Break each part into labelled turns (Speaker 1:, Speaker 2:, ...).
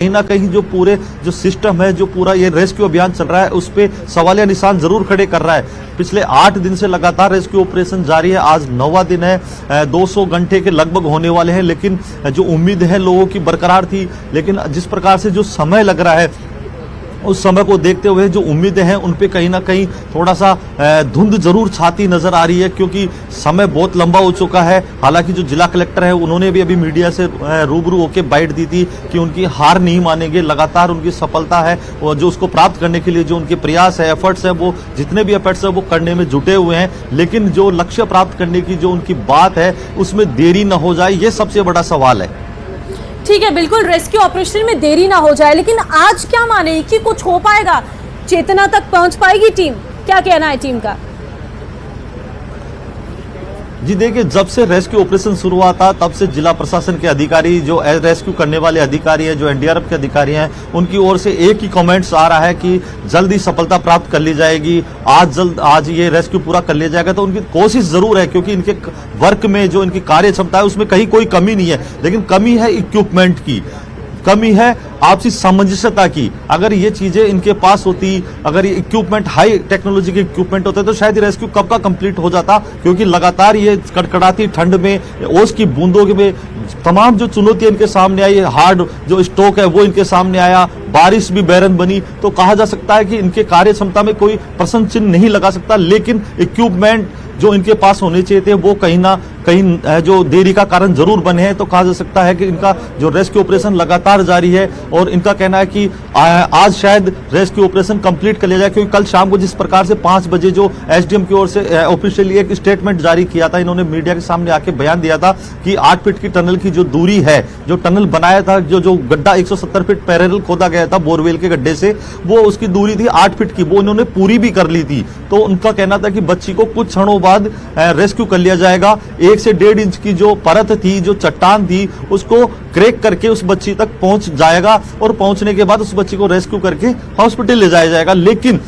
Speaker 1: कहीं ना कहीं जो पूरे जो सिस्टम है, जो पूरा ये रेस्क्यू अभियान चल रहा है, उस पे सवालिया निशान जरूर खड़े कर रहा है। पिछले 8 दिन से लगातार रेस्क्यू ऑपरेशन जारी है। आज 9वां दिन है, 200 घंटे के लगभग होने वाले हैं, लेकिन जो उम्मीद है लोगों की बरकरार थी, लेकिन जिस प्रकार से जो समय लग रहा है उस समय को देखते हुए जो उम्मीदें हैं उन पे कहीं ना कहीं थोड़ा सा धुंध जरूर छाती नजर आ रही है, क्योंकि समय बहुत लंबा हो चुका है। हालांकि जो जिला कलेक्टर है उन्होंने भी अभी मीडिया से रूबरू होकर बाइट दी थी कि उनकी हार नहीं मानेंगे, लगातार उनकी सफलता है और जो उसको प्राप्त करने के लिए जो उनके प्रयास है, एफर्ट्स है, वो जितने भी एफर्ट्स है वो करने में जुटे हुए हैं। लेकिन जो लक्ष्य प्राप्त करने की जो उनकी बात है उसमें देरी न हो जाए, ये सबसे बड़ा सवाल है।
Speaker 2: ठीक है, बिल्कुल रेस्क्यू ऑपरेशन में देरी ना हो जाए, लेकिन आज क्या माने कि कुछ हो पाएगा, चेतना तक पहुंच पाएगी टीम? क्या कहना है टीम का?
Speaker 1: जी देखिए, जब से रेस्क्यू ऑपरेशन शुरू हुआ था तब से जिला प्रशासन के अधिकारी, जो रेस्क्यू करने वाले अधिकारी हैं, जो एनडीआरएफ के अधिकारी हैं, उनकी ओर से एक ही कमेंट्स आ रहा है कि जल्दी सफलता प्राप्त कर ली जाएगी, आज ये रेस्क्यू पूरा कर लिया जाएगा। तो उनकी कोशिश जरूर है, क्योंकि इनके वर्क में जो इनकी कार्य क्षमता है उसमें कहीं कोई कमी नहीं है, लेकिन कमी है इक्विपमेंट की, कमी है आपसी सामंजस्यता की। अगर ये चीजें इनके पास होती, अगर ये इक्विपमेंट हाई टेक्नोलॉजी के इक्विपमेंट होते तो शायद रेस्क्यू कब का कंप्लीट हो जाता, क्योंकि लगातार ये कड़कड़ाती ठंड में, ओस की बूंदों में तमाम जो चुनौतियां इनके सामने आई, हार्ड जो स्टॉक है वो इनके सामने आया, बारिश भी बैरन बनी, तो कहा जा सकता है कि इनके कार्य क्षमता में कोई प्रश्न चिन्ह नहीं लगा सकता। लेकिन इक्विपमेंट जो इनके पास होने चाहिए थे वो कहीं ना कहीं जो देरी का कारण जरूर बने हैं। तो कहा जा सकता है कि इनका जो रेस्क्यू ऑपरेशन लगातार जारी है और इनका कहना है कि आज शायद रेस्क्यू ऑपरेशन कंप्लीट कर लिया जाए, क्योंकि कल शाम को जिस प्रकार से 5 बजे जो एसडीएम की ओर से ऑफिशियली एक स्टेटमेंट जारी किया था, इन्होंने मीडिया के सामने आके बयान दिया था कि 8 फीट की टनल की जो दूरी है, जो टनल बनाया था, जो गड्ढा 170 फीट पैरेलल खोदा गया था बोरवेल के गड्ढे से, वो उसकी दूरी थी 8 फीट की, वो इन्होंने पूरी भी कर ली थी। तो उनका कहना था कि बच्ची को कुछ क्षणों बाद रेस्क्यू कर लिया जाएगा। 1 से 1.5 इंच की जो परत थी, जो चट्टान थी, उसको क्रैक करके उस बच्ची तक पहुंच जाएगा और पहुंचने के बाद उस बच्ची को रेस्क्यू करके हॉस्पिटल ले जाया जाएगा। लेकिन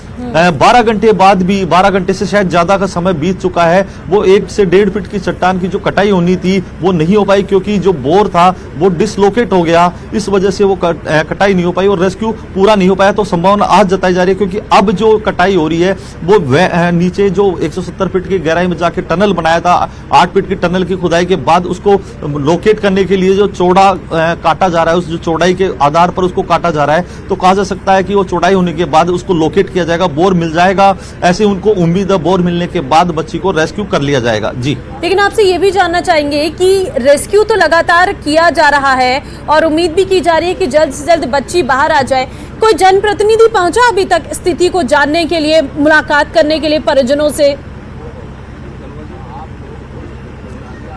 Speaker 1: 12 घंटे बाद भी, 12 घंटे से शायद ज्यादा का समय बीत चुका है, वो 1 से 1.5 फीट की चट्टान की जो कटाई होनी थी वो नहीं हो पाई, क्योंकि जो बोर था वो डिसलोकेट हो गया, इस वजह से वो कटाई नहीं हो पाई और रेस्क्यू पूरा नहीं हो पाया। तो संभावना आज जताई जा रही है, क्योंकि अब जो कटाई हो रही है वो नीचे जो 170 फीट की गहराई में जाके टनल बनाया था, 8 फीट की टनल की खुदाई के बाद उसको लोकेट करने के लिए जो चौड़ा काटा जा रहा है, उस जो चौड़ाई के आधार पर उसको काटा जा रहा है, तो कहा जा सकता है कि वो चौड़ाई होने के बाद उसको लोकेट किया जाएगा, बोर मिल जाएगा, ऐसे उनको उम्मीद है बोर मिलने के बाद बच्ची को रेस्क्यू कर लिया जाएगा। जी,
Speaker 2: लेकिन आपसे ये भी जानना चाहेंगे कि रेस्क्यू तो लगातार किया जा रहा है और उम्मीद भी की जा रही है कि जल्द से जल्द बच्ची बाहर आ जाए। कोई जनप्रतिनिधि पहुंचा अभी तक स्थिति को जानने के लिए, मुलाकात करने के लिए परिजनों से?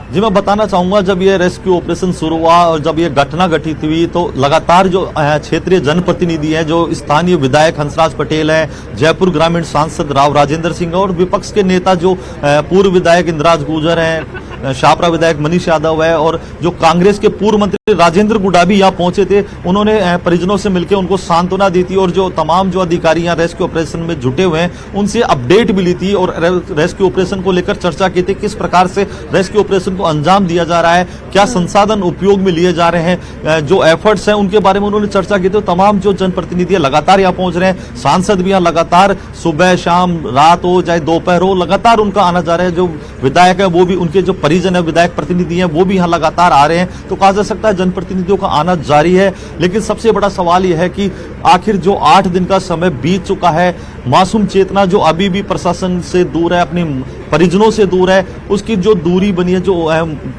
Speaker 1: जी, मैं बताना चाहूंगा, जब ये रेस्क्यू ऑपरेशन शुरू हुआ और जब ये घटना घटित हुई तो लगातार जो क्षेत्रीय जनप्रतिनिधि हैं, जो स्थानीय विधायक हंसराज पटेल हैं, जयपुर ग्रामीण सांसद राव राजेंद्र सिंह और विपक्ष के नेता जो पूर्व विधायक इंद्राज गुर्जर हैं, शाहपुरा विधायक मनीष यादव है और जो कांग्रेस के पूर्व मंत्री राजेंद्र गुडा भी यहाँ पहुंचे थे, उन्होंने परिजनों से मिलकर उनको सांत्वना दी थी और जो तमाम जो अधिकारी यहाँ रेस्क्यू ऑपरेशन में जुटे हुए हैं उनसे अपडेट भी ली थी और रेस्क्यू ऑपरेशन को लेकर चर्चा की थी, किस प्रकार से रेस्क्यू ऑपरेशन को अंजाम दिया जा रहा है, क्या संसाधन उपयोग में लिए जा रहे हैं, जो एफर्ट्स हैं उनके बारे में उन्होंने चर्चा की थी। तमाम जो जनप्रतिनिधि लगातार यहाँ पहुंच रहे हैं, सांसद भी यहाँ लगातार सुबह शाम रात हो चाहे दोपहर हो, लगातार उनका आना जा रहा है। जो विधायक है वो भी, उनके जो परिजन है, विधायक प्रतिनिधि हैं, वो भी यहाँ लगातार आ रहे हैं। तो कहा जा सकता है जनप्रतिनिधियों का आना जारी है। लेकिन सबसे बड़ा सवाल यह है कि आखिर जो 8 दिन का समय बीत चुका है, मासूम चेतना जो अभी भी प्रशासन से दूर है, अपने परिजनों से दूर है, उसकी जो दूरी बनी है, जो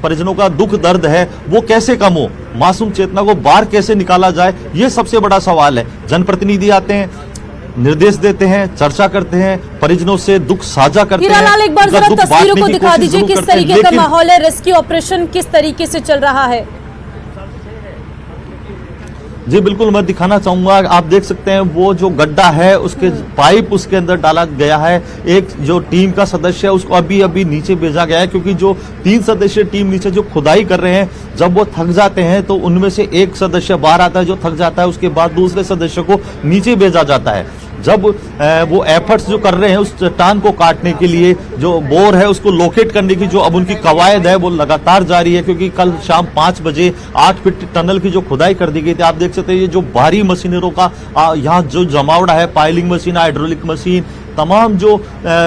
Speaker 1: परिजनों का दुख दर्द है वो कैसे कम हो, मासूम चेतना को बाहर कैसे निकाला जाए, ये सबसे बड़ा सवाल है। जनप्रतिनिधि आते हैं, निर्देश देते हैं, चर्चा करते हैं, परिजनों से दुख साझा करते हैं।
Speaker 2: हीरालाल, एक बार जरा तस्वीरों को दिखा दीजिए, किस तरीके का माहौल है, रेस्क्यू ऑपरेशन किस तरीके से चल रहा है?
Speaker 1: जी बिल्कुल, मैं दिखाना चाहूंगा। आप देख सकते हैं वो जो गड्ढा है उसके पाइप उसके अंदर डाला गया है। एक जो टीम का सदस्य है उसको अभी अभी नीचे भेजा गया है, क्योंकि जो 3 सदस्यीय टीम नीचे जो खुदाई कर रहे हैं, जब वो थक जाते हैं तो उनमें से एक सदस्य बाहर आता है, जो थक जाता है उसके बाद दूसरे सदस्य को नीचे भेजा जाता है। जब वो एफर्ट्स जो कर रहे हैं उस चट्टान को काटने के लिए, जो बोर है उसको लोकेट करने की जो अब उनकी कवायद है वो लगातार जारी है, क्योंकि कल शाम 5 बजे 8 फीट टनल की जो खुदाई कर दी गई थी, आप देख सकते हैं ये जो भारी मशीनरों का यहाँ जो जमावड़ा है, पाइलिंग मशीन, हाइड्रोलिक मशीन, तमाम जो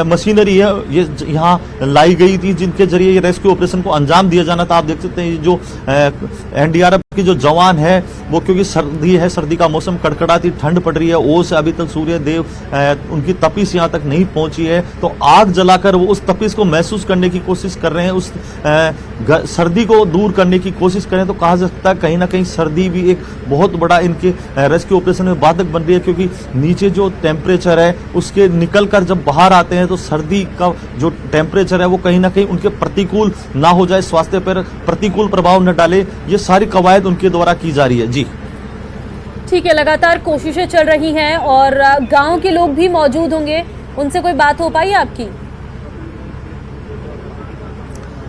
Speaker 1: मशीनरी है ये यहाँ लाई गई थी, जिनके जरिए ये रेस्क्यू ऑपरेशन को अंजाम दिया जाना था। आप देख सकते हैं ये जो एनडीआरएफ के जो जवान है वो, क्योंकि सर्दी है, सर्दी का मौसम, कड़कड़ाती ठंड पड़ रही है, ओस अभी तक सूर्य देव उनकी तपिश यहाँ तक नहीं पहुंची है, तो आग जलाकर वो उस तपिश को महसूस करने की कोशिश कर रहे हैं, उस सर्दी को दूर करने की कोशिश करें तो कहा जा सकता है कहीं ना कहीं सर्दी भी एक बहुत बड़ा इनके रेस्क्यू ऑपरेशन में बाधक बन रही है, क्योंकि नीचे जो टेम्परेचर है उसके निकल कर जब बाहर आते हैं तो सर्दी का जो टेम्परेचर है वो कहीं ना कहीं उनके प्रतिकूल ना हो जाए, स्वास्थ्य पर प्रतिकूल प्रभाव न डाले, ये सारी कवायद उनके द्वारा की जा रही है। जी
Speaker 2: ठीक है, लगातार कोशिशें चल रही हैं और गांव के लोग भी मौजूद होंगे, उनसे कोई बात हो पाई आपकी?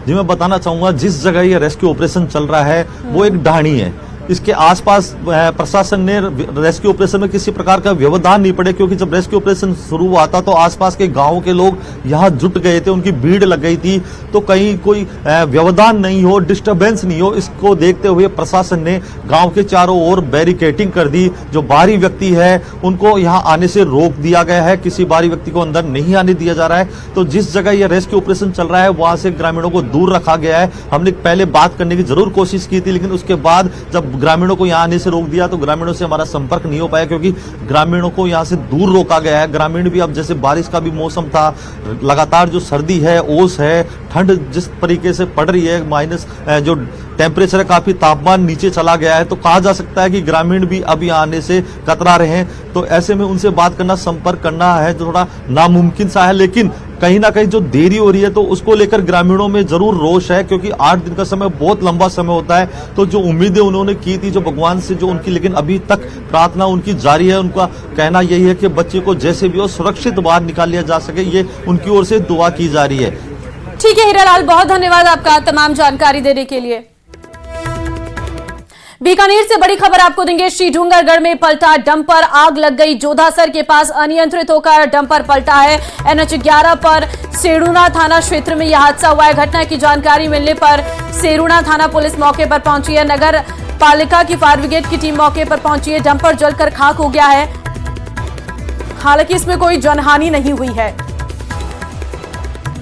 Speaker 1: जी मैं बताना चाहूंगा, जिस जगह ये रेस्क्यू ऑपरेशन चल रहा है वो एक ढाणी है, इसके आसपास प्रशासन ने रेस्क्यू ऑपरेशन में किसी प्रकार का व्यवधान नहीं पड़े, क्योंकि जब रेस्क्यू ऑपरेशन शुरू हुआ था तो आसपास के गांवों के लोग यहां जुट गए थे, उनकी भीड़ लग गई थी, तो कहीं कोई व्यवधान नहीं हो, डिस्टरबेंस नहीं हो, इसको देखते हुए प्रशासन ने गांव के चारों ओर बैरिकेडिंग कर दी। जो बाहरी व्यक्ति है उनको यहां आने से रोक दिया गया है, किसी बाहरी व्यक्ति को अंदर नहीं आने दिया जा रहा है। तो जिस जगह यह रेस्क्यू ऑपरेशन चल रहा है वहां से ग्रामीणों को दूर रखा गया है। हमने पहले बात करने की जरूर कोशिश की थी, लेकिन उसके बाद जब ग्रामीणों को यहां आने से रोक दिया तो ग्रामीणों से हमारा संपर्क नहीं हो पाया, क्योंकि ग्रामीणों को यहां से दूर रोका गया है। ग्रामीण भी, अब जैसे बारिश का भी मौसम था, लगातार जो सर्दी है, ओस है, ठंड जिस तरीके से पड़ रही है, माइनस जो टेम्परेचर है, काफी तापमान नीचे चला गया है, तो कहा जा सकता है कि ग्रामीण भी अब यहां आने से कतरा रहे हैं। तो ऐसे में उनसे बात करना, संपर्क करना है जो थोड़ा नामुमकिन सा है, लेकिन कहीं ना कहीं जो देरी हो रही है तो उसको लेकर ग्रामीणों में जरूर रोष है, क्योंकि 8 दिन का समय बहुत लंबा समय होता है। तो जो उम्मीदें उन्होंने की थी, जो भगवान से जो उनकी, लेकिन अभी तक प्रार्थना उनकी जारी है। उनका कहना यही है कि बच्चे को जैसे भी हो सुरक्षित बाहर निकाल लिया जा सके, ये उनकी ओर से दुआ की जा रही है।
Speaker 2: ठीक है हीरालाल, बहुत धन्यवाद आपका तमाम जानकारी देने के लिए। बीकानेर से बड़ी खबर आपको देंगे। श्री डूंगरगढ़ में पलटा डंपर, आग लग गई। जोधासर के पास अनियंत्रित होकर डंपर पलटा है। NH 11 पर सेरुणा थाना क्षेत्र में यह हादसा हुआ है। घटना की जानकारी मिलने पर सेरुणा थाना पुलिस मौके पर पहुंची है। नगर पालिका की फायर ब्रिगेड की टीम मौके पर पहुंची है। डंपर जलकर खाक हो गया है, हालांकि इसमें कोई जनहानि नहीं हुई है।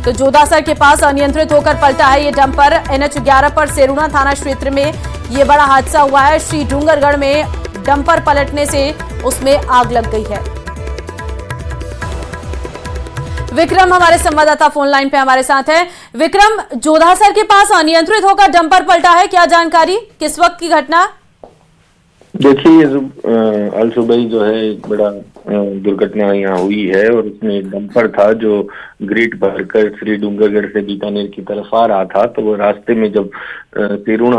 Speaker 2: तो जोधासर के पास अनियंत्रित होकर पलटा है ये डंपर। NH 11 पर सेरुणा थाना क्षेत्र में ये बड़ा हादसा हुआ है। श्री डूंगरगढ़ में डंपर पलटने से उसमें आग लग गई है। विक्रम हमारे संवाददाता फोन लाइन पे हमारे साथ हैं। विक्रम, जोधासर के पास अनियंत्रित होकर डंपर पलटा है, क्या जानकारी, किस वक्त की घटना?
Speaker 3: देखिए, अल सुबह जो है एक बड़ा दुर्घटना यहाँ हुई है, और उसमें डंपर था जो ग्रेट भरकर श्री डूंगरगढ़ से बीकानेर की तरफ आ रहा था। तो वो रास्ते में जब सेरुणा